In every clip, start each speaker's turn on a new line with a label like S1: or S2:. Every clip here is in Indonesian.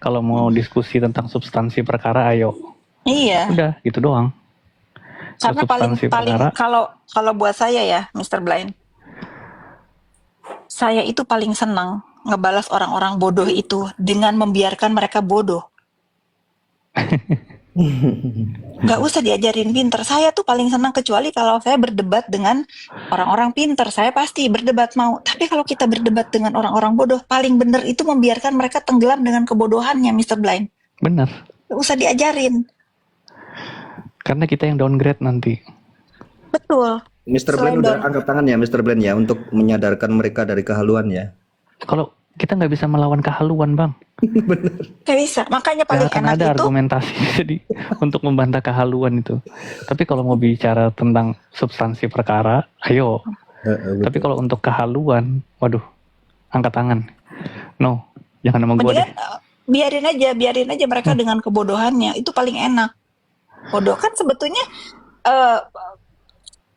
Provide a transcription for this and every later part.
S1: Kalau mau diskusi tentang substansi perkara, ayo.
S2: Iya.
S1: Udah, gitu doang.
S2: Karena paling
S1: perkara,
S2: kalau buat saya ya, Mr. Blind, saya itu paling senang ngebalas orang-orang bodoh itu dengan membiarkan mereka bodoh. Nggak usah diajarin pinter. Saya tuh paling senang kecuali kalau saya berdebat dengan orang-orang pinter. Saya pasti berdebat mau. Tapi kalau kita berdebat dengan orang-orang bodoh, paling bener itu membiarkan mereka tenggelam dengan kebodohannya, Mr. Blind.
S1: bener.
S2: Nggak usah diajarin.
S1: Karena kita yang downgrade nanti.
S2: Betul.
S3: Mr. Blind udah angkat tangan ya, Mr. Blind ya, untuk menyadarkan mereka dari kehaluan ya.
S1: Kalau kita nggak bisa melawan kehaluan, Bang.
S3: Bener.
S2: Nggak bisa. Makanya paling
S1: Akan
S2: enak
S1: ada
S2: itu.
S1: argumentasi jadi untuk membantah kehaluan itu. Tapi kalau mau bicara tentang substansi perkara, ayo. Tapi kalau untuk kehaluan, waduh, angkat tangan. No, jangan sama gue deh.
S2: Biarin aja mereka dengan kebodohannya. Itu paling enak. Bodoh kan sebetulnya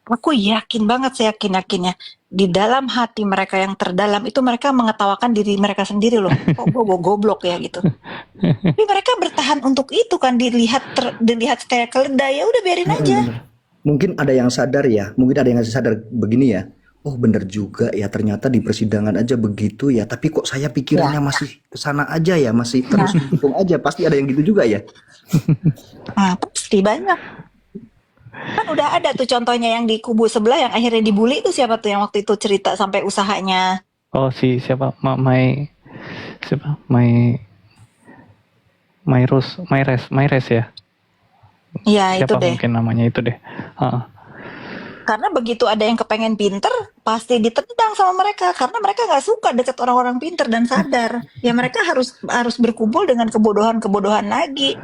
S2: aku yakin banget, saya yakinnya di dalam hati mereka yang terdalam itu mereka mengetawakan diri mereka sendiri loh. Kok gue goblok ya gitu. Tapi mereka bertahan untuk itu kan, dilihat secara keledai, ya udah biarin aja.
S3: Mungkin ada yang sadar ya, mungkin ada yang sadar begini ya. Oh bener juga ya, ternyata di persidangan aja begitu ya. Tapi kok saya pikirannya masih kesana aja ya, masih terus hitung aja. Pasti ada yang gitu juga ya.
S2: Nah, pasti banyak. Kan udah ada tuh contohnya yang di kubu sebelah yang akhirnya dibully itu siapa tuh yang waktu itu cerita sampai usahanya.
S1: Oh siapa? Mayres ya?
S2: Iya itu
S1: Siapa
S2: deh.
S1: mungkin namanya itu deh.
S2: Karena begitu ada yang kepengen pinter, pasti ditendang sama mereka. Karena mereka nggak suka deket orang-orang pinter dan sadar. Ya mereka harus berkumpul dengan kebodohan-kebodohan lagi.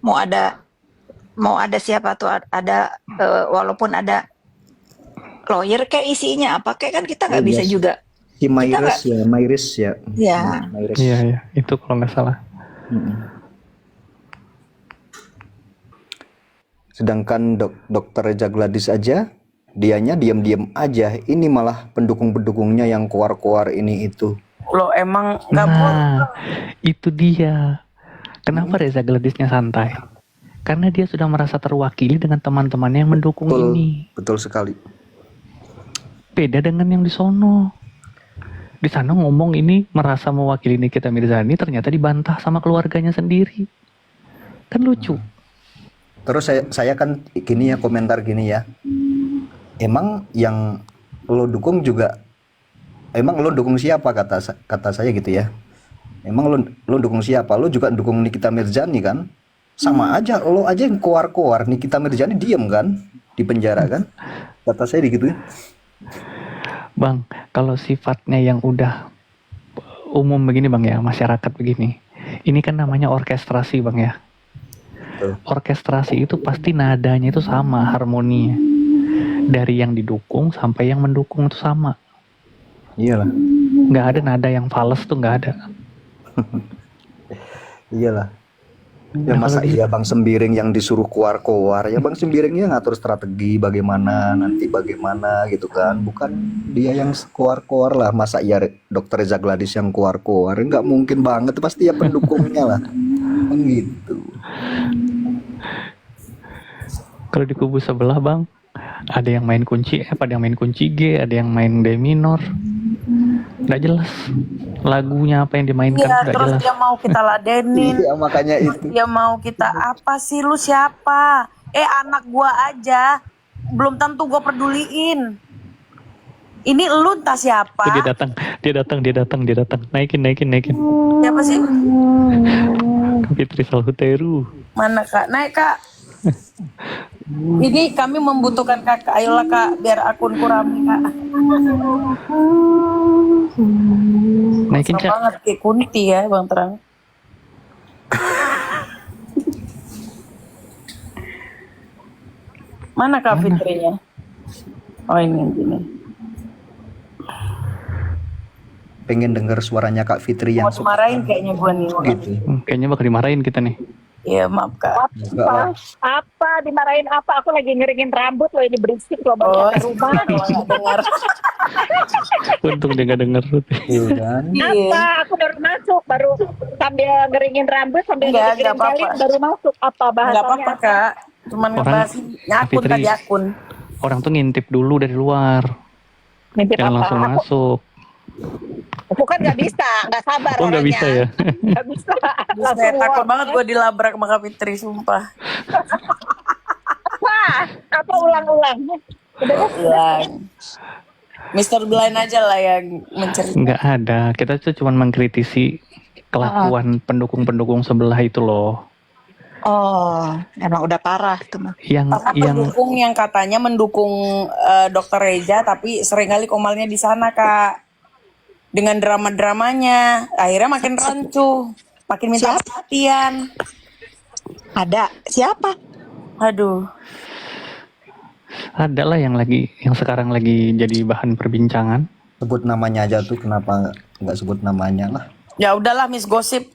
S2: Mau ada siapa tuh, ada walaupun ada lawyer kayak isinya apa kayak, kan kita nggak bisa juga.
S3: Si Mayres ya.
S1: Iya, itu kalau nggak salah.
S3: Sedangkan Dokter Reza Gladys aja, dianya diam-diam aja. Ini malah pendukung-pendukungnya yang keluar-keluar ini itu.
S4: Lo emang nggak
S1: Itu dia. Kenapa Reza Gladysnya santai? Karena dia sudah merasa terwakili dengan teman-temannya yang mendukung ini.
S3: Betul sekali.
S1: Beda dengan yang di sono. Di sana ngomong ini merasa mewakili Nikita Mirzani, ternyata dibantah sama keluarganya sendiri. Kan lucu.
S3: Terus saya kan gini ya, komentar gini ya. Emang yang lo dukung juga, emang lo dukung siapa, kata saya gitu ya. Emang lo dukung siapa? Lo juga dukung Nikita Mirzani kan? Sama aja, lo aja yang keluar-keluar, Nikita Mirzani diem kan, di penjara kan, kata saya digituin.
S1: Bang, kalau sifatnya yang udah umum begini Bang ya, masyarakat begini, ini kan namanya orkestrasi Bang ya. Orkestrasi itu pasti nadanya itu sama, harmoninya. Dari yang didukung sampai yang mendukung itu sama.
S3: Iyalah.
S1: Nggak ada nada yang fals tuh, nggak ada.
S3: Iyalah. Ya masa iya Bang Sembiring yang disuruh keluar-keluar, ya Bang Sembiringnya ngatur strategi bagaimana gitu kan, bukan dia yang keluar-keluar lah. Masa iya Dokter Reza Gladys yang keluar-keluar, nggak mungkin banget, pasti ya pendukungnya lah kan gitu.
S1: Kalau di kubu sebelah Bang, ada yang main kunci F, ada yang main kunci G, ada yang main D minor, nggak jelas lagunya apa yang dimainkan, nggak
S4: terus
S1: jelas.
S4: dia mau kita ladenin.
S3: Iya makanya itu.
S4: Dia mau kita apa sih, lu siapa? Anak gua aja belum tentu gua peduliin. Ini lu entah siapa.
S1: Tuh, dia datang. Naikin.
S4: Siapa sih?
S1: Fitri Salhuteru.
S4: Mana Kak? Naik Kak. Ini kami membutuhkan Kakak. Ayolah Kak, biar akunku rame Kak.
S1: Naikin
S4: Sama
S1: Cak.
S4: banget kayak Kunti ya Bang Terang. Mana Kak Fitrinya? Oh ini.
S3: Pengen denger suaranya Kak Fitri yang
S4: Mau dimarahin kayaknya gua nih.
S3: gitu.
S1: Kayaknya bakal dimarahin kita nih.
S4: Iya maaf kak.
S3: Enggak lah.
S2: Apa dimarahin apa? Aku lagi ngeringin rambut loh, ini berisik loh bang
S4: Oh,
S2: ke rumah.
S4: kalau nggak dengar.
S1: Untung dia nggak denger.
S3: Iya kan?
S4: Iya.
S2: Apa? Aku baru masuk, baru sambil ngeringin rambut, sambil
S4: Enggak
S2: ngeringin
S4: apa-apa.
S2: kali, baru masuk. Apa
S4: Nggak
S2: bahasanya?
S4: apa-apa kak. Cuman
S1: Orang-
S4: ngebahas akun
S1: Fitri.
S4: tadi akun.
S1: Orang tuh ngintip dulu dari luar,
S2: Mimpi
S1: jangan
S2: apa?
S1: langsung masuk.
S2: Aku kan nggak bisa, nggak sabar
S1: Oh nggak
S2: orangnya.
S1: bisa ya?
S2: Nggak bisa.
S4: Buset,
S2: Langsung
S4: takut
S2: walk.
S4: banget gue dilabrak sama Kak Fitri, sumpah.
S2: Wah, apa ulang-ulang? Udah deh.
S4: Ulang. Mr. Blind aja lah yang menceritakan.
S1: Nggak ada. Kita tuh cuma mengkritisi kelakuan pendukung-pendukung sebelah itu loh.
S2: Oh, emang udah parah tuh mah.
S4: Sama
S1: Yang
S4: pendukung yang katanya mendukung Dokter Reza, tapi seringkali komalnya di sana kak. Dengan drama-dramanya, akhirnya makin rancu, makin minta
S2: Siapa?
S4: perhatian.
S2: Ada siapa?
S4: Aduh,
S1: ada lah yang sekarang lagi jadi bahan perbincangan.
S3: Sebut namanya aja tuh, kenapa nggak sebut namanya lah.
S4: ya udahlah Miss Gosip.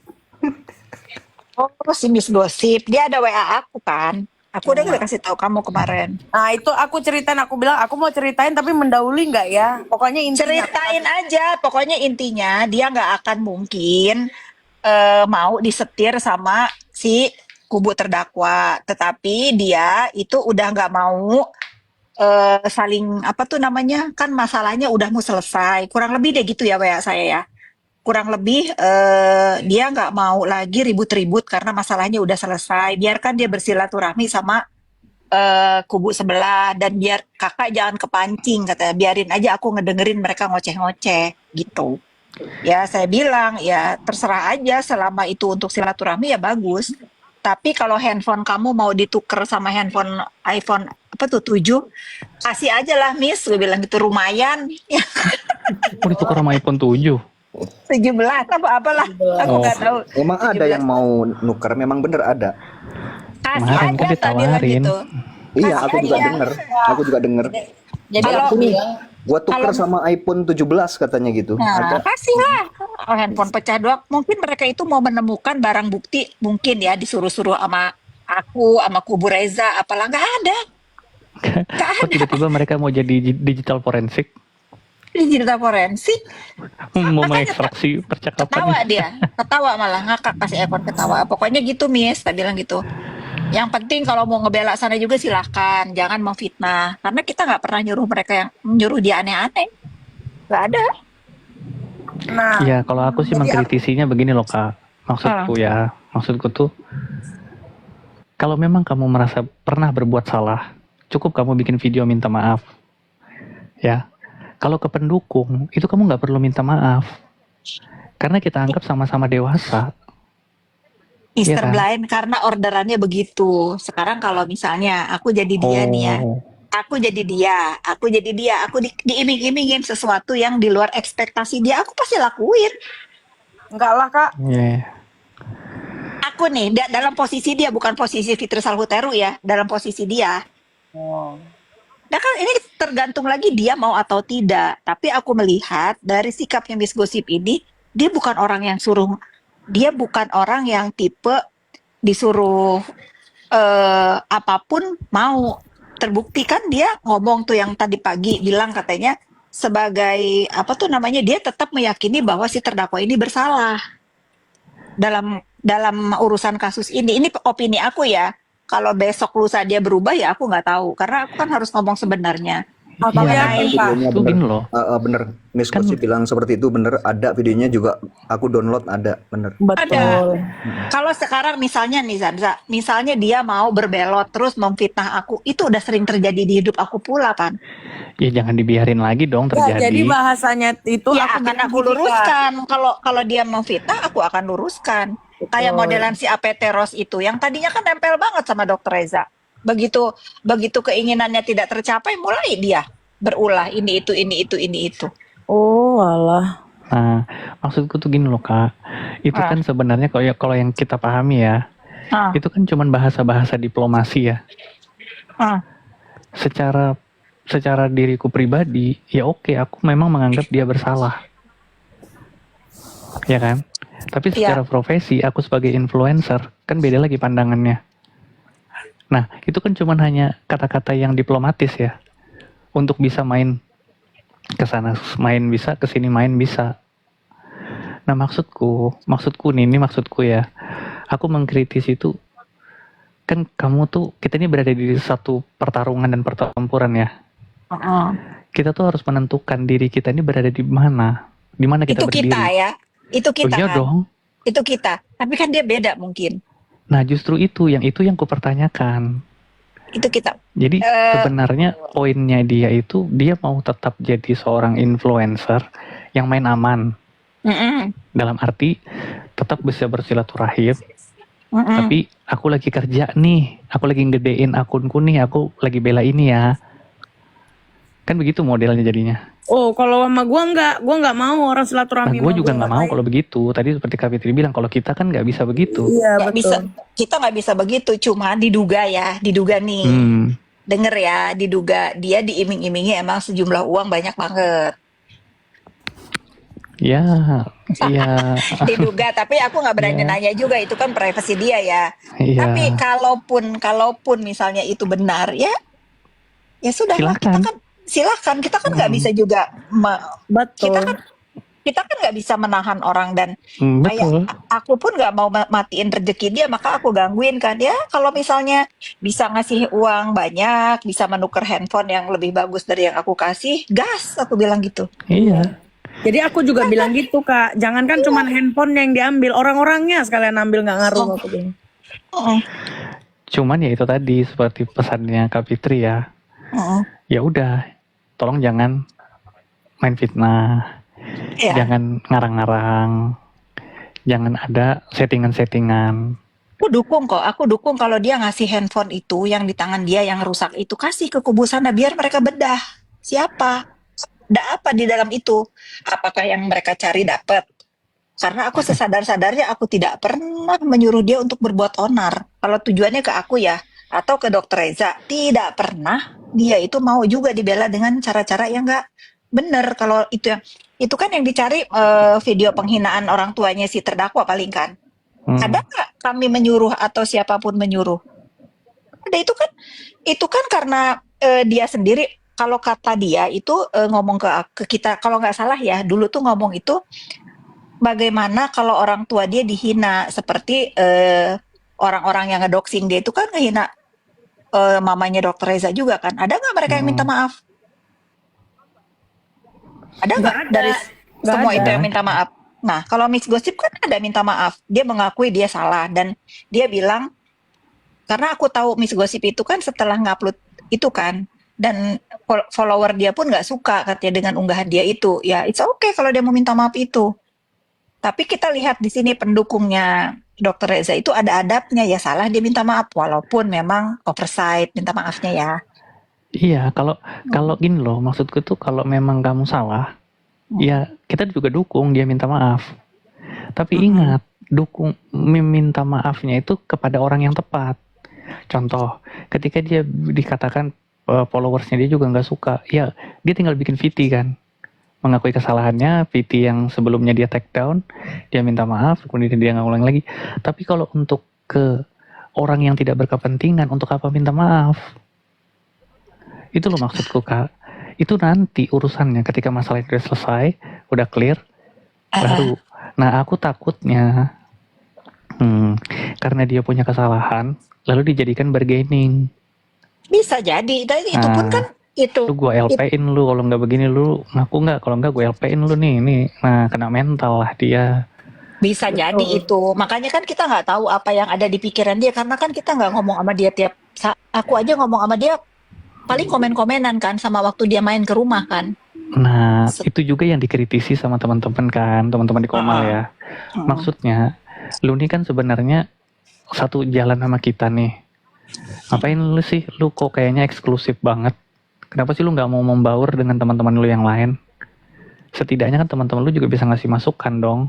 S2: Oh, si Miss Gosip. Dia ada WA aku kan. Aku udah kasih tahu kamu kemarin.
S4: Nah itu aku ceritain, aku bilang aku mau ceritain tapi mendahului nggak ya? Pokoknya intinya.
S2: Ceritain aja. Pokoknya intinya dia nggak akan mungkin mau disetir sama si kubu terdakwa. Tetapi dia itu udah nggak mau saling apa tuh namanya, kan masalahnya udah mau selesai. Kurang lebih deh gitu ya WA saya ya. Kurang lebih dia nggak mau lagi ribut-ribut karena masalahnya udah selesai. Biarkan dia bersilaturahmi sama kubu sebelah, dan biar kakak jangan kepancing, katanya. Biarin aja aku ngedengerin mereka ngoceh-ngoceh gitu. Ya saya bilang ya terserah aja, selama itu untuk silaturahmi ya bagus. Tapi kalau handphone kamu mau dituker sama handphone iPhone apa tuh 7, kasih aja lah Miss, gue bilang gitu, lumayan.
S1: Oh ditukar sama iPhone 7.
S2: 17 apa apalah, aku
S1: Oh.
S2: nggak tahu.
S3: Emang ada yang mau nuker? Memang bener ada.
S2: Kasih
S1: Kemarin
S2: aja,
S1: kan
S2: tak bilang
S1: ditawarin.
S2: gitu.
S3: Iya,
S2: Kasih
S3: aku juga
S2: aja.
S3: denger. Aku juga denger.
S4: Jadi
S2: Kalau-
S4: aku bilang,
S3: Gua tuker
S2: Kalau-
S3: sama iPhone 17 katanya gitu.
S2: Nah,
S3: Ada.
S2: kasih lah. Oh, handphone pecah doang. Mungkin mereka itu mau menemukan barang bukti, mungkin ya disuruh-suruh sama aku, sama kubu Reza, apalah, nggak ada. Nggak
S1: Kok
S2: ada.
S1: tiba-tiba mereka mau jadi digital forensik?
S2: Digital forensik,
S1: Mau
S2: Makanya
S1: mengekstraksi percakapan?
S2: ketawa dia. Ketawa malah, ngakak kasih ekor ketawa. Pokoknya gitu, Miss. Tak bilang gitu. Yang penting kalau mau ngebela sana juga silahkan. Jangan memfitnah. Karena kita nggak pernah nyuruh mereka yang nyuruh dia aneh-aneh. Nggak ada.
S4: nah
S1: Iya, kalau aku sih
S4: Jadi
S1: mengkritisinya begini loh kak. Maksudku tuh, kalau memang kamu merasa pernah berbuat salah, cukup kamu bikin video minta maaf. Ya, kalau ke pendukung itu kamu nggak perlu minta maaf, karena kita anggap sama-sama dewasa. Iya
S2: Mr.
S1: kan?
S2: Blind, karena orderannya begitu. Sekarang kalau misalnya aku jadi dia nih ya.
S1: Oh,
S2: Aku jadi dia, aku diiming-imingin sesuatu yang di luar ekspektasi dia, aku pasti lakuin.
S4: enggak lah kak.
S1: iya.
S2: Aku nih, dalam posisi dia, bukan posisi Fitri Salhuteru ya, dalam posisi dia. Nah kan ini tergantung lagi dia mau atau tidak. Tapi aku melihat dari sikapnya Miss Gosip ini, dia bukan orang yang tipe disuruh apapun mau. Terbukti kan dia ngomong tuh yang tadi pagi bilang katanya sebagai apa tuh namanya, dia tetap meyakini bahwa si terdakwa ini bersalah dalam urusan kasus ini. Ini opini aku ya. Kalau besok lusa dia berubah ya aku nggak tahu, karena aku kan harus ngomong sebenarnya.
S4: Aku
S1: Iya,
S4: yakin kak.
S3: Videonya
S1: itu
S3: bener.
S1: gini loh.
S3: Bener. Miss
S1: Kan-
S3: Kosi bilang seperti itu bener. Ada videonya juga. Aku download ada. Bener.
S4: Betul.
S2: Kalau sekarang misalnya nih Zanza, misalnya dia mau berbelot terus memfitnah aku, itu udah sering terjadi di hidup aku pula kan.
S1: Ya jangan dibiarin lagi dong
S4: Ya,
S1: terjadi.
S4: jadi bahasanya itu
S2: Ya akan
S4: bilang
S2: aku
S4: gini, Kak.
S2: luruskan. Kalau dia memfitnah, aku akan luruskan. Kayak
S4: Betul.
S2: modelan si APT Ros itu, yang tadinya kan nempel banget sama Dokter Reza. Begitu keinginannya tidak tercapai, mulai dia berulah ini itu.
S4: Oh alah.
S1: Nah, maksudku tuh gini loh kak. Itu
S2: Ah.
S1: kan sebenarnya kalau yang kita pahami ya,
S2: Ah,
S1: itu kan cuman bahasa-bahasa diplomasi ya.
S2: ah.
S1: Secara diriku pribadi, ya oke, aku memang menganggap dia bersalah. Ya kan? Tapi
S2: Iya.
S1: secara profesi, aku sebagai influencer, kan beda lagi pandangannya. Nah, itu kan cuman hanya kata-kata yang diplomatis ya. Untuk bisa main ke sana, main bisa, ke sini main bisa. Nah, maksudku nih, ini maksudku ya. Aku mengkritisi itu, kan kamu tuh, kita ini berada di satu pertarungan dan pertempuran ya.
S2: Heeh.
S1: Kita tuh harus menentukan diri kita ini berada di mana. Di mana kita
S2: Itu
S1: berdiri.
S2: kita ya. Itu
S1: Oh
S2: kita
S1: iya
S2: kan.
S1: dong.
S2: Itu kita. Tapi kan dia beda mungkin.
S1: Nah, justru itu yang kupertanyakan.
S2: Itu kita.
S1: Jadi
S2: Eh,
S1: sebenarnya poinnya dia itu dia mau tetap jadi seorang influencer yang main aman.
S2: mm-mm,
S1: Dalam arti tetap bisa bersilaturahim,
S2: mm-mm.
S1: tapi aku lagi kerja nih, aku lagi ngedein akunku nih, aku lagi bela ini ya. Kan begitu modelnya jadinya.
S4: Oh, kalau sama gua nggak mau orang
S1: Nah,
S4: silaturahmi
S1: gue
S4: sama
S1: juga
S4: gua,
S1: nggak mau kalau begitu. Tadi seperti Kak Fitri bilang, kalau kita kan nggak bisa begitu.
S4: Iya,
S2: Nggak bisa,
S4: betul.
S2: kita nggak bisa begitu. Cuma diduga ya, diduga nih. Denger ya, diduga dia diiming-imingi emang sejumlah uang banyak banget.
S1: Ya, iya,
S2: Diduga, tapi aku nggak berani
S1: Iya.
S2: nanya juga, itu kan privasi dia ya.
S1: iya.
S2: Tapi kalaupun misalnya itu benar ya, ya sudah lah, kita
S1: Silakan.
S2: kan silakan, kita kan nggak bisa juga
S4: Betul.
S2: kita kan nggak bisa menahan orang, dan kayak
S1: Betul.
S2: aku pun nggak mau matiin rezeki dia, maka aku gangguin kan ya. Kalau misalnya bisa ngasih uang banyak, bisa menukar handphone yang lebih bagus dari yang aku kasih, gas, aku bilang gitu.
S1: Iya.
S4: Jadi aku juga bilang gitu, Kak. Jangankan cuman handphone yang diambil, orang-orangnya sekalian ambil nggak ngaruh aku bilang.
S2: Heeh,
S1: Cuman ya itu tadi seperti pesannya Kak Fitri ya.
S2: heeh.
S1: Ya udah, tolong jangan main fitnah,
S2: Ya,
S1: jangan ngarang-ngarang, jangan ada settingan-settingan.
S2: aku dukung kalau dia ngasih handphone itu yang di tangan dia yang rusak itu, kasih ke kubu sana biar mereka bedah. Siapa? Ada apa di dalam itu? Apakah yang mereka cari dapat? Karena aku sesadar-sadarnya aku tidak pernah menyuruh dia untuk berbuat onar. Kalau tujuannya ke aku ya, atau ke Dokter Reza, tidak pernah dia itu mau juga dibela dengan cara-cara yang nggak benar. Kalau itu kan yang dicari, video penghinaan orang tuanya si terdakwa paling kan. Ada nggak kami menyuruh atau siapapun menyuruh? Ada, itu kan karena dia sendiri. Kalau kata dia itu ngomong ke kita, kalau nggak salah ya, dulu tuh ngomong itu bagaimana kalau orang tua dia dihina, seperti orang-orang yang ngedoxing dia itu kan ngehina mamanya Dokter Reza juga kan. Ada nggak mereka yang minta maaf? Ada nggak dari
S4: Nggak
S2: semua
S4: ada.
S2: itu yang minta maaf? Nah, kalau Mix Gossip kan ada minta maaf. Dia mengakui dia salah dan dia bilang, karena aku tahu Miss Gossip itu kan setelah ngupload itu kan, dan follower dia pun nggak suka katanya dengan unggahan dia itu. Ya, it's okay kalau dia mau minta maaf itu. Tapi kita lihat di sini pendukungnya Dokter Reza itu ada adabnya, ya salah dia minta maaf walaupun memang oversight minta maafnya ya.
S1: Iya, kalau gini loh, maksudku tuh kalau memang kamu salah, ya kita juga dukung dia minta maaf. Tapi ingat, dukung meminta maafnya itu kepada orang yang tepat. Contoh, ketika dia dikatakan followersnya dia juga nggak suka, ya dia tinggal bikin VT kan, mengakui kesalahannya, VT yang sebelumnya dia take down, dia minta maaf, kemudian dia nggak ulang lagi. Tapi kalau untuk ke orang yang tidak berkepentingan, untuk apa minta maaf? Itu loh maksudku Kak. Itu nanti urusannya ketika masalah itu udah selesai, udah clear, baru. Nah aku takutnya karena dia punya kesalahan, lalu dijadikan bargaining.
S2: Bisa jadi, dan itu pun kan itu.
S1: Lu gue LP-in lu, kalau nggak begini lu ngaku nggak, kalau nggak gue LP-in lu nih. Nah kena mental lah dia.
S2: Bisa jadi itu. Makanya kan kita nggak tahu apa yang ada di pikiran dia, karena kan kita nggak ngomong sama dia tiap aku aja ngomong sama dia paling komen-komenan kan, sama waktu dia main ke rumah kan.
S1: Nah itu juga yang dikritisi sama teman-teman kan, teman-teman di Komal ya. Maksudnya lu nih kan sebenarnya satu jalan sama kita nih. Ngapain lu sih? Lu kok kayaknya eksklusif banget. Kenapa sih lu nggak mau membaur dengan teman-teman lu yang lain? Setidaknya kan teman-teman lu juga bisa ngasih masukan dong.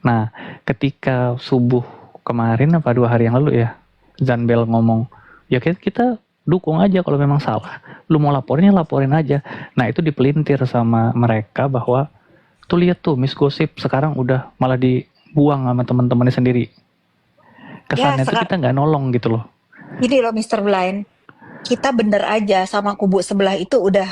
S1: Nah, ketika subuh kemarin apa 2 hari yang lalu ya, Zanbel ngomong, ya kita dukung aja kalau memang salah. Lu mau laporin ya laporin aja. Nah, itu dipelintir sama mereka bahwa Tuh lihat tuh Miss Gosip sekarang udah malah dibuang sama teman-temannya sendiri. Kesannya tuh kita nggak nolong gitu loh.
S2: Ini loh Mr. Blind, kita bener aja sama kubu sebelah itu udah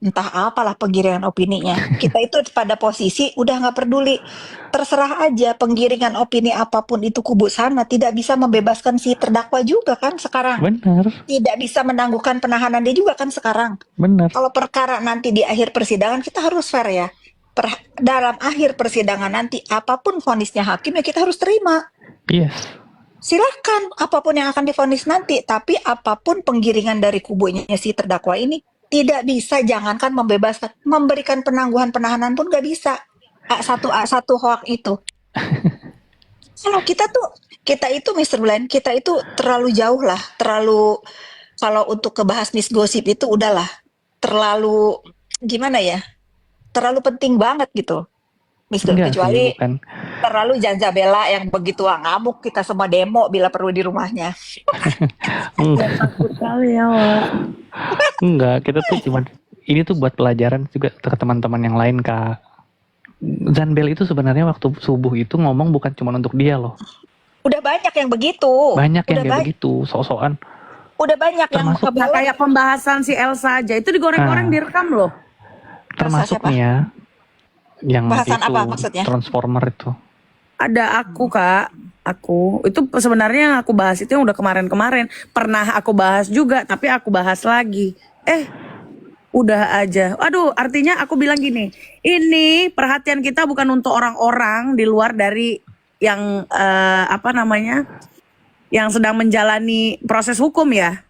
S2: entah apalah penggiringan opininya. Kita itu pada posisi udah nggak peduli. Terserah aja penggiringan opini apapun itu kubu sana tidak bisa membebaskan si terdakwa juga kan sekarang.
S1: Bener,
S2: Tidak bisa menangguhkan penahanan dia juga kan sekarang.
S1: bener.
S2: Kalau perkara nanti di akhir persidangan kita harus fair ya. Dalam akhir persidangan nanti apapun vonisnya hakim ya kita harus terima.
S1: Yes.
S2: Silakan apapun yang akan divonis nanti, tapi apapun penggiringan dari kubunya si terdakwa ini tidak bisa, jangankan membebaskan, memberikan penangguhan penahanan pun gak bisa. A1 hoak itu. Kalau kita itu Mr. Blind, kita itu terlalu jauh lah, terlalu, kalau untuk kebahas Miss Gosip itu udahlah, terlalu gimana ya, terlalu penting banget gitu. Miss Gosip,
S1: Enggak
S2: kecuali
S1: sih, bukan.
S2: terlalu Janjabela yang begitu ngamuk kita semua demo bila perlu di rumahnya.
S1: Enggak,
S4: Takut kali ya, Wak.
S1: enggak. Kita tuh cuma ini tuh buat pelajaran juga ke teman-teman yang lain, Kak. Zanbel itu sebenarnya waktu subuh itu ngomong bukan cuma untuk dia loh.
S2: Udah banyak yang begitu.
S1: Banyak yang
S2: udah
S1: kayak begitu, sok-sokan.
S2: Udah banyak yang
S1: Termasuk-
S4: Nah, kayak pembahasan si Elsa aja itu digoreng-goreng
S1: Ah.
S4: direkam loh.
S1: Termasuk
S2: siapa?
S1: nih ya, yang
S2: Bahasan
S1: itu
S2: apa maksudnya?
S1: Transformer itu.
S4: Ada aku Kak, aku itu sebenarnya yang aku bahas itu yang udah kemarin-kemarin pernah aku bahas juga, tapi aku bahas lagi. Udah aja. Aduh, artinya aku bilang gini, ini perhatian kita bukan untuk orang-orang di luar dari yang yang sedang menjalani proses hukum ya.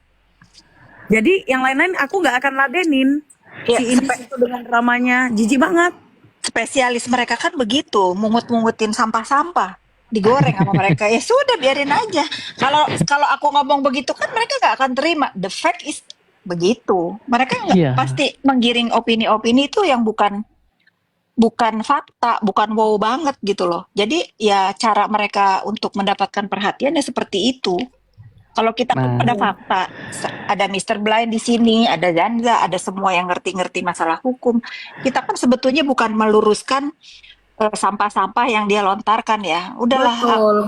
S4: Jadi yang lain-lain aku nggak akan ladenin.
S2: Ya,
S4: Si ini itu dengan dramanya jijik banget.
S2: spesialis mereka kan begitu, mungut-mungutin sampah-sampah, digoreng sama mereka. Ya sudah, biarin aja. Kalau aku ngomong begitu kan mereka nggak akan terima. The fact is begitu. Mereka nggak
S1: Iya.
S2: pasti menggiring opini-opini itu yang bukan fakta, bukan wow banget gitu loh. Jadi ya cara mereka untuk mendapatkan perhatian ya seperti itu. Kalau kita kan
S1: Nah.
S2: ada fakta, ada Mr. Blind di sini, ada Zanza, ada semua yang ngerti-ngerti masalah hukum. Kita kan sebetulnya bukan meluruskan sampah-sampah yang dia lontarkan ya. Udahlah,
S4: Betul.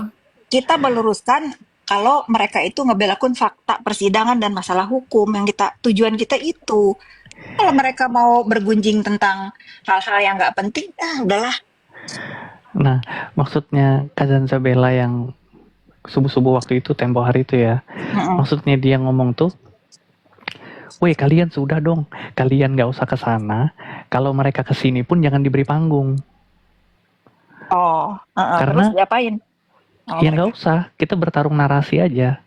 S2: kita meluruskan kalau mereka itu ngebelakan fakta persidangan dan masalah hukum yang tujuan kita itu. Kalau mereka mau bergunjing tentang hal-hal yang nggak penting, udahlah.
S1: Nah, maksudnya Kak Zanzabela yang subuh-subuh waktu itu, tempo hari itu ya.
S2: Mm-mm.
S1: Maksudnya dia ngomong tuh, woi kalian sudah dong, kalian nggak usah ke sana. Kalau mereka ke sini pun jangan diberi panggung. Karena-
S2: Terus diapain? Oh,
S1: Ya nggak usah, kita bertarung narasi aja.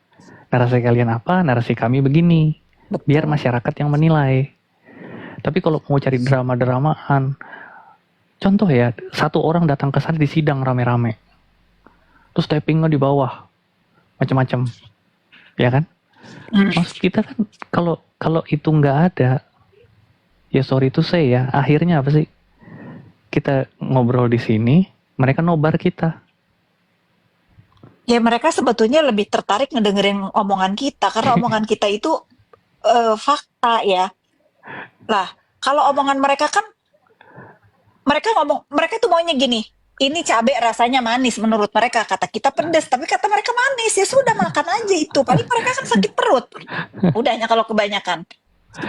S1: Narasi kalian apa, narasi kami begini.
S2: Betul.
S1: Biar masyarakat yang menilai. Tapi kalau mau cari drama-dramaan, contoh ya, satu orang datang ke sana di sidang rame-rame. Terus tappingnya di bawah. Macam-macam. Ya kan?
S2: Mm.
S1: Maksud kita kan kalau itu nggak ada, ya sorry to say ya, akhirnya apa sih? Kita ngobrol di sini, mereka nobar kita.
S2: Ya mereka sebetulnya lebih tertarik ngedengerin omongan kita karena omongan kita itu fakta ya. Lah, kalau omongan mereka kan mereka itu maunya gini. Ini cabai rasanya manis menurut mereka, kata kita pedas, tapi kata mereka manis. Ya sudah, makan aja itu. Paling mereka kan sakit perut. Udahnya kalau kebanyakan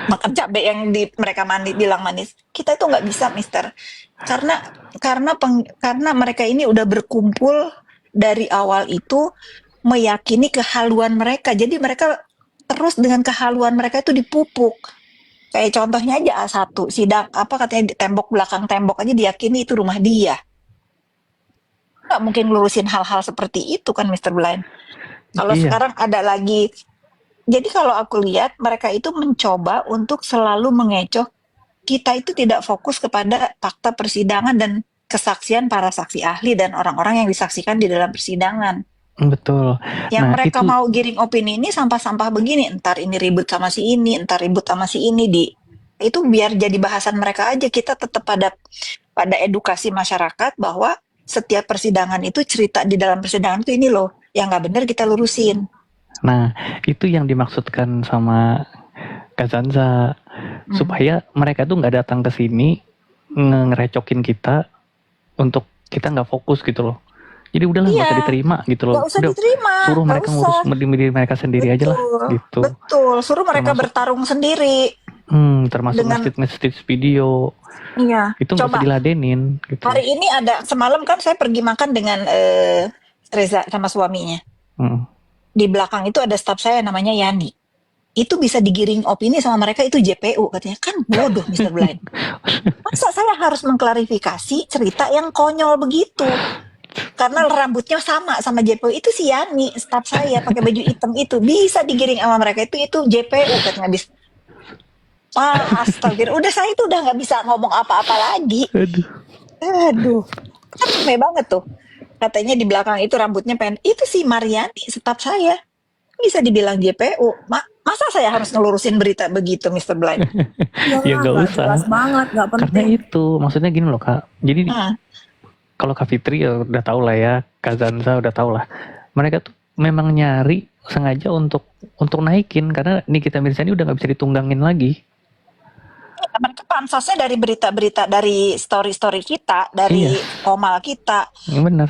S2: makan cabai yang mereka bilang manis. Kita itu nggak bisa, Mister. Karena mereka ini udah berkumpul dari awal itu meyakini kehaluan mereka. Jadi mereka terus dengan kehaluan mereka itu dipupuk. Kayak contohnya aja A1, sidang katanya di tembok belakang tembok aja diyakini itu rumah dia. Nggak mungkin lurusin hal-hal seperti itu kan Mr. Blind. Kalau
S1: Iya.
S2: sekarang ada lagi. Jadi kalau aku lihat mereka itu mencoba untuk selalu mengecoh kita itu tidak fokus kepada fakta persidangan dan kesaksian para saksi ahli dan orang-orang yang disaksikan di dalam persidangan.
S1: Betul.
S2: Yang
S1: Nah,
S2: mereka
S1: itu-
S2: mau giring opini ini sampah-sampah begini, entar ini ribut sama si ini, entar ribut sama si ini itu biar jadi bahasan mereka aja. Kita tetap pada edukasi masyarakat bahwa setiap persidangan itu cerita di dalam persidangan itu ini loh, yang nggak benar kita lurusin.
S1: Nah, itu yang dimaksudkan sama Kak Zanza. Supaya mereka tuh nggak datang ke sini ngerecokin kita, untuk kita nggak fokus gitu loh. Jadi udahlah nggak usah
S2: Iya,
S1: diterima gitu loh.
S2: nggak usah
S1: Udah
S2: diterima,
S1: suruh
S2: nggak
S1: mereka
S2: usah.
S1: ngurus diri mereka sendiri aja lah
S2: Betul,
S1: gitu.
S2: betul. Suruh mereka
S1: Termasuk
S2: bertarung sendiri
S1: termasuk
S2: dengan,
S1: nge-stitch video
S2: iya.
S1: itu nggak usah
S2: Coba
S1: diladenin gitu.
S2: hari ini ada semalam kan saya pergi makan dengan Reza sama suaminya.
S1: Hmm.
S2: Di belakang itu ada staf saya namanya Yani. Itu bisa digiring opini sama mereka itu JPU katanya. Kan bodoh Mr. Blind. Masa saya harus mengklarifikasi cerita yang konyol begitu? Karena rambutnya sama JPU itu si Yani, staf saya pakai baju hitam itu bisa digiring sama mereka itu JPU katanya habis. Astagfirullah. Udah saya itu udah nggak bisa ngomong apa-apa lagi.
S1: Aduh.
S2: Aduh, kan rame banget tuh. Katanya di belakang itu rambutnya pendek. Itu si Mariani, staf saya. Bisa dibilang JPU. Masa saya harus ngelurusin berita begitu, Mr. Blind?
S1: Ya nggak
S4: nggak
S1: usah.
S4: jelas banget, nggak
S1: Karena
S4: penting.
S1: itu maksudnya gini loh Kak. Jadi
S2: Hmm.
S1: kalau Kak Fitri ya udah tau lah ya, Kak Zanza udah tau lah. Mereka tuh memang nyari sengaja untuk naikin karena Nikita Mirzani udah nggak bisa ditunggangin lagi.
S2: Mereka pansasnya dari berita-berita, dari story-story kita, dari
S1: Iya,
S2: komal kita.
S1: bener.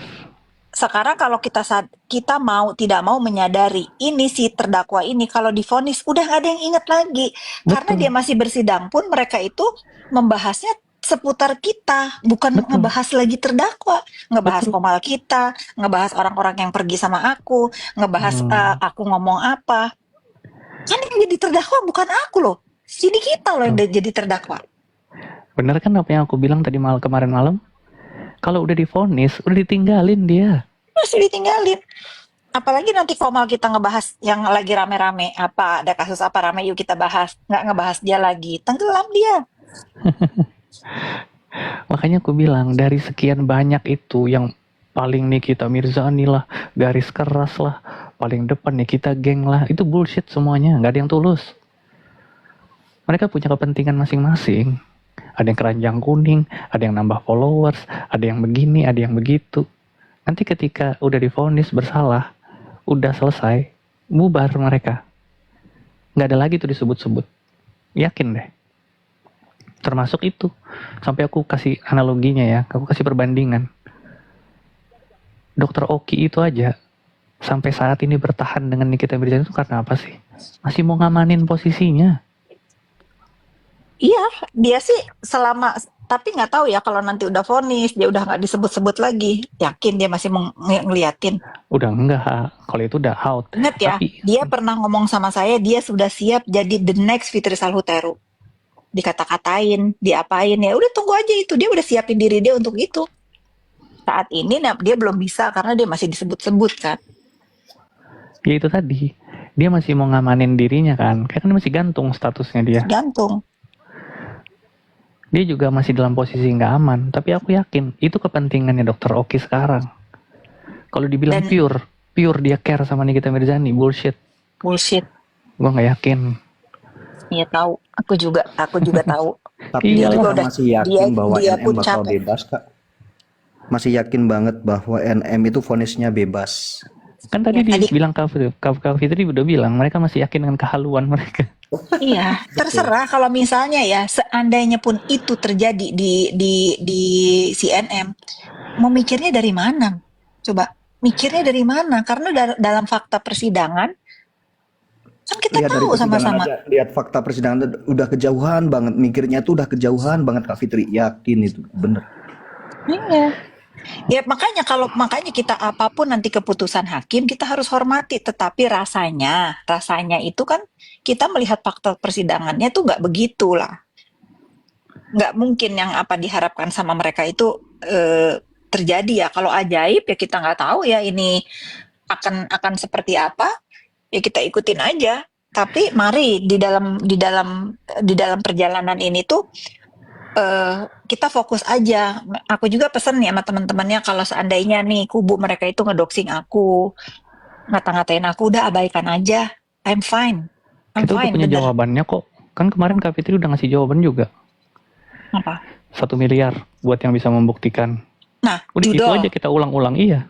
S2: Sekarang kalau kita mau tidak mau menyadari ini si terdakwa ini kalau divonis udah nggak ada yang inget lagi karena
S1: Betul,
S2: dia masih bersidang pun mereka itu membahasnya seputar kita bukan
S1: betul,
S2: ngebahas lagi terdakwa, ngebahas
S1: betul.
S2: komal kita, ngebahas orang-orang yang pergi sama aku, ngebahas aku ngomong apa. Kan yang jadi terdakwa bukan aku loh, jadi kita loh yang
S1: Betul.
S2: jadi terdakwa.
S1: Bener kan apa yang aku bilang tadi kemarin malam? Kalau udah divonis, udah ditinggalin dia.
S2: Masih ditinggalin. Apalagi nanti komal kita ngebahas yang lagi rame-rame apa ada kasus apa rame yuk kita bahas, nggak ngebahas dia lagi, tenggelam dia.
S1: Makanya aku bilang dari sekian banyak itu yang paling Nikita Mirzani lah, garis keras lah, paling depan Nikita geng lah, itu bullshit semuanya, nggak ada yang tulus. Mereka punya kepentingan masing-masing. Ada yang keranjang kuning, ada yang nambah followers, ada yang begini, ada yang begitu. Nanti ketika udah divonis bersalah, udah selesai, bubar mereka. Nggak ada lagi tuh disebut-sebut. Yakin deh. Termasuk itu. Sampai aku kasih analoginya ya, aku kasih perbandingan. Dokter Oki itu aja, sampai saat ini bertahan dengan Nikita Mirzani itu karena apa sih? Masih mau ngamanin posisinya.
S2: Iya, dia sih tapi nggak tahu ya kalau nanti udah vonis dia udah nggak disebut-sebut lagi, yakin dia masih mau ngeliatin.
S1: Udah enggak, kalau itu udah out.
S2: Ingat ya,
S1: Tapi
S2: dia pernah ngomong sama saya dia sudah siap jadi the next Fitri Salhuteru. Dikata-katain, diapain ya udah tunggu aja itu, dia udah siapin diri dia untuk itu. Saat ini dia belum bisa karena dia masih disebut-sebut kan.
S1: ya itu tadi, dia masih mau ngamanin dirinya kan, karena masih gantung statusnya dia.
S2: Gantung.
S1: Dia juga masih dalam posisi nggak aman. Tapi aku yakin itu kepentingannya Dokter Oki sekarang. Kalau dibilang
S2: Dan
S1: pure dia care sama Nikita Mirzani, bullshit.
S2: bullshit.
S1: Gue nggak yakin.
S2: Iya tahu. Aku juga tahu.
S3: Tapi
S1: Iyalah.
S2: Dia juga
S3: kita
S2: udah
S3: masih yakin bahwa
S2: dia
S3: NM
S2: pun
S3: bakal
S2: capek.
S3: bebas, Kak. Masih yakin banget bahwa NM itu vonisnya bebas.
S1: Kan tadi
S2: Ya, tadi
S1: dibilang Kak Fitri udah bilang mereka masih yakin dengan kehaluan mereka.
S2: iya, terserah kalau misalnya ya seandainya pun itu terjadi di CNM, mau mikirnya dari mana? Coba mikirnya dari mana? Karena dalam fakta persidangan kan kita
S3: Lihat dari
S2: tahu
S3: persidangan
S2: sama-sama.
S3: aja, lihat fakta persidangan udah kejauhan banget, mikirnya tuh udah kejauhan banget Kak Fitri. Yakin itu bener.
S2: Iya. Ya makanya kita apapun nanti keputusan hakim kita harus hormati, tetapi rasanya itu kan kita melihat fakta persidangannya tuh nggak begitu lah, nggak mungkin yang apa diharapkan sama mereka itu terjadi ya. Kalau ajaib ya kita nggak tahu ya ini akan seperti apa, ya kita ikutin aja. Tapi mari di dalam perjalanan ini tuh kita fokus aja. Aku juga pesen nih sama teman-temannya kalau seandainya nih kubu mereka itu ngedoxing aku, ngata-ngatain aku, udah abaikan aja. I'm fine.
S1: Kita udah punya
S2: bener.
S1: jawabannya kok. Kan kemarin Kak Fitri udah ngasih jawaban juga.
S2: Apa?
S1: 1 miliar buat yang bisa membuktikan.
S2: Nah,
S1: Udah itu
S2: judul
S1: aja kita ulang-ulang, iya.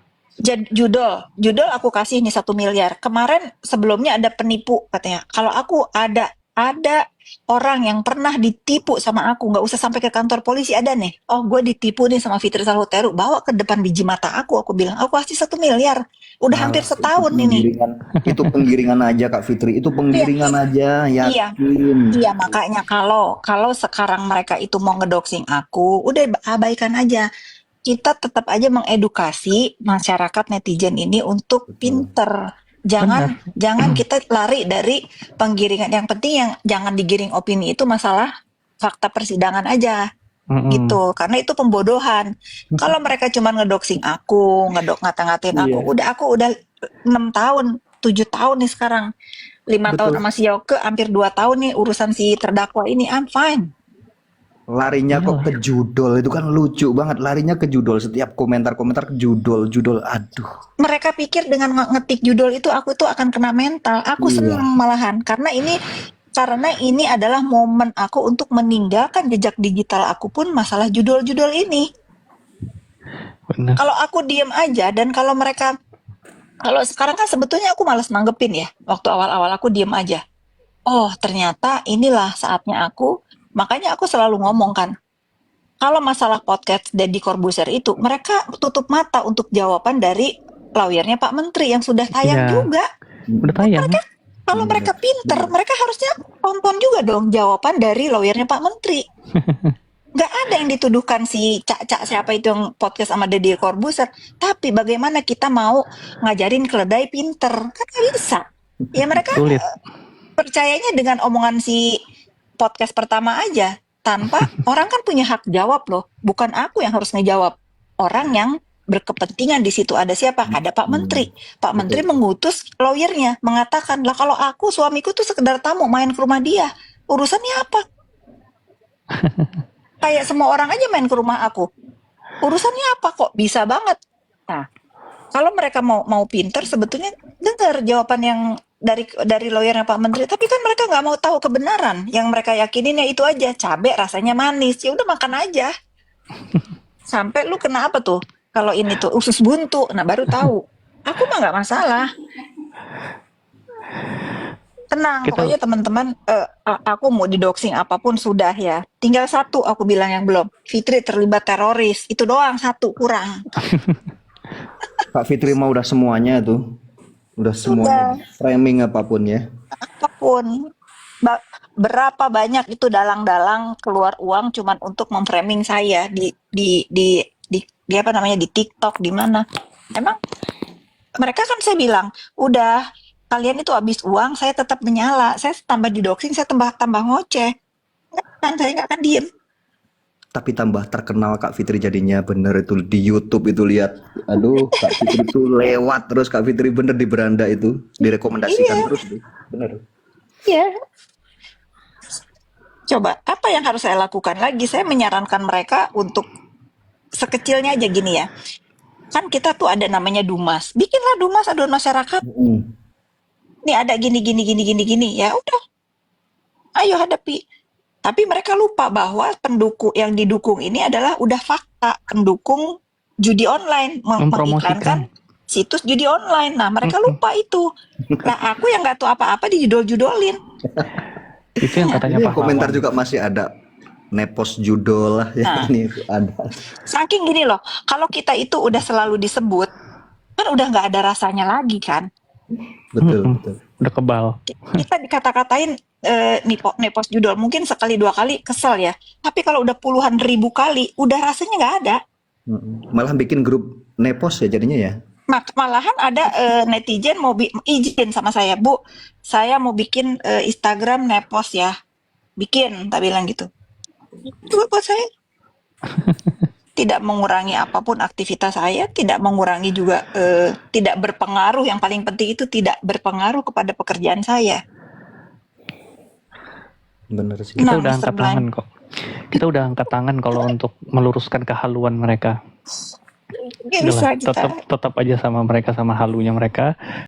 S2: judul aku kasih nih 1 miliar. Kemarin sebelumnya ada penipu katanya. Kalau aku ada ada orang yang pernah ditipu sama aku, nggak usah sampai ke kantor polisi, ada nih. Oh, gue ditipu nih sama Fitri Salhuteru, bawa ke depan biji mata aku bilang, aku kasih 1 miliar. Udah hampir
S3: Alah,
S2: setahun ini.
S3: itu penggiringan aja Kak Fitri, itu
S2: Iya,
S3: penggiringan aja,
S2: iya,
S3: yakin.
S2: iya, makanya kalau sekarang mereka itu mau ngedoxing aku, udah abaikan aja. Kita tetap aja mengedukasi masyarakat netizen ini untuk
S3: Betul.
S2: pinter.
S1: Benar.
S2: Jangan kita lari dari penggiringan. Yang penting yang jangan digiring opini itu masalah fakta persidangan aja
S1: Mm-mm.
S2: gitu. Karena itu pembodohan. Kalau mereka cuma ngedoxing aku, ngata-ngatain aku,
S3: Iya.
S2: aku udah 6 tahun, 7 tahun nih sekarang. 5 tahun
S3: Betul.
S2: sama si Yoke, hampir 2 tahun nih urusan si terdakwa ini, I'm fine.
S3: Larinya kok ke judol, itu kan lucu banget. Larinya ke judol, setiap komentar-komentar ke judol. Aduh.
S2: Mereka pikir dengan ngetik judul itu aku tuh akan kena mental. Aku
S3: Iya.
S2: senang malahan karena ini adalah momen aku untuk meninggalkan jejak digital aku pun masalah judul-judul ini.
S1: Benar.
S2: Kalau aku diem aja dan kalau sekarang kan sebetulnya aku malas nanggepin ya. Waktu awal-awal aku diem aja. Oh, ternyata inilah saatnya aku. Makanya aku selalu ngomong kan, kalau masalah podcast Deddy Corbuzier itu, mereka tutup mata untuk jawaban dari lawyernya Pak Menteri yang sudah tayang
S1: Iya.
S2: juga.
S1: Udah tayang.
S2: Kalau mereka pinter, mereka harusnya tonton juga dong jawaban dari lawyernya Pak Menteri. Nggak ada yang dituduhkan si Cak siapa itu yang podcast sama Deddy Corbuzier. Tapi bagaimana kita mau ngajarin keledai pinter? Kan nggak bisa. Ya mereka
S1: Sulit.
S2: percayanya dengan omongan si podcast pertama aja. Tanpa orang kan punya hak jawab loh. Bukan aku yang harus ngejawab. Orang yang berkepentingan di situ ada siapa? Ada Pak Menteri. Pak Menteri mengutus lawyernya, mengatakan, lah kalau aku suamiku tuh sekedar tamu main ke rumah dia, urusannya apa? Kayak semua orang aja main ke rumah aku. Urusannya apa kok? Bisa banget. Nah, kalau mereka mau pinter, sebetulnya dengar jawaban yang dari lawyernya Pak Menteri. Tapi kan mereka nggak mau tahu kebenaran. Yang mereka yakinin ya itu aja. Cabai rasanya manis. Ya udah makan aja. Sampai lu kena apa tuh? Kalau ini tuh usus buntu. Nah baru tahu. Aku mah nggak masalah. Tenang, pokoknya teman-teman, aku mau didoxing apapun sudah ya. Tinggal satu aku bilang yang belum. Fitri terlibat teroris. Itu doang, satu kurang.
S3: Kak Fitri mah udah semuanya tuh. Udah semuanya. Framing apapun ya.
S2: Apapun. Berapa banyak itu dalang-dalang keluar uang cuman untuk memframing saya di apa namanya, di TikTok, di mana. Emang mereka kan saya bilang, udah kalian itu habis uang, saya tetap menyala. Saya tambah didoxing, saya tambah ngoceh. Kan saya nggak akan diem.
S3: Tapi tambah terkenal Kak Fitri jadinya, bener itu di YouTube itu lihat. Aduh, Kak Fitri itu lewat terus, Kak Fitri bener di beranda itu direkomendasikan terus tuh. Bener.
S2: Iya. Coba, apa yang harus saya lakukan lagi? Saya menyarankan mereka untuk sekecilnya aja gini ya. Kan kita tuh ada namanya Dumas. Bikinlah Dumas, aduan masyarakat. Nih ada gini. Ya udah. Ayo hadapi. Tapi mereka lupa bahwa pendukung yang didukung ini adalah udah fakta. Pendukung judi online. Mengiklankan situs judi online. Nah mereka lupa itu. Nah aku yang gak tahu apa-apa dijudol-judolin.
S1: Itu yang katanya Pak
S3: komentar juga masih ada nepos judol lah ya. Ini ada.
S2: Saking gini loh, kalau kita itu udah selalu disebut, kan udah nggak ada rasanya lagi kan.
S3: Betul.
S1: Udah kebal.
S2: Kita dikata-katain nepos judol, mungkin sekali dua kali kesel ya. Tapi kalau udah puluhan ribu kali, udah rasanya nggak ada.
S3: Malah bikin grup nepos ya jadinya ya.
S2: Malahan ada netizen mau izin sama saya, Bu, saya mau bikin Instagram nepos ya. Bikin, tak bilang gitu. Itu buat saya. Tidak mengurangi apapun aktivitas saya, tidak mengurangi juga, tidak berpengaruh. Yang paling penting itu tidak berpengaruh kepada pekerjaan saya.
S3: Bener sih.
S1: Kita udah angkat tangan kok. Kita udah angkat tangan kalau untuk meluruskan kehaluan mereka.
S2: Bisa kita.
S1: Tetap aja sama mereka, sama halunya mereka.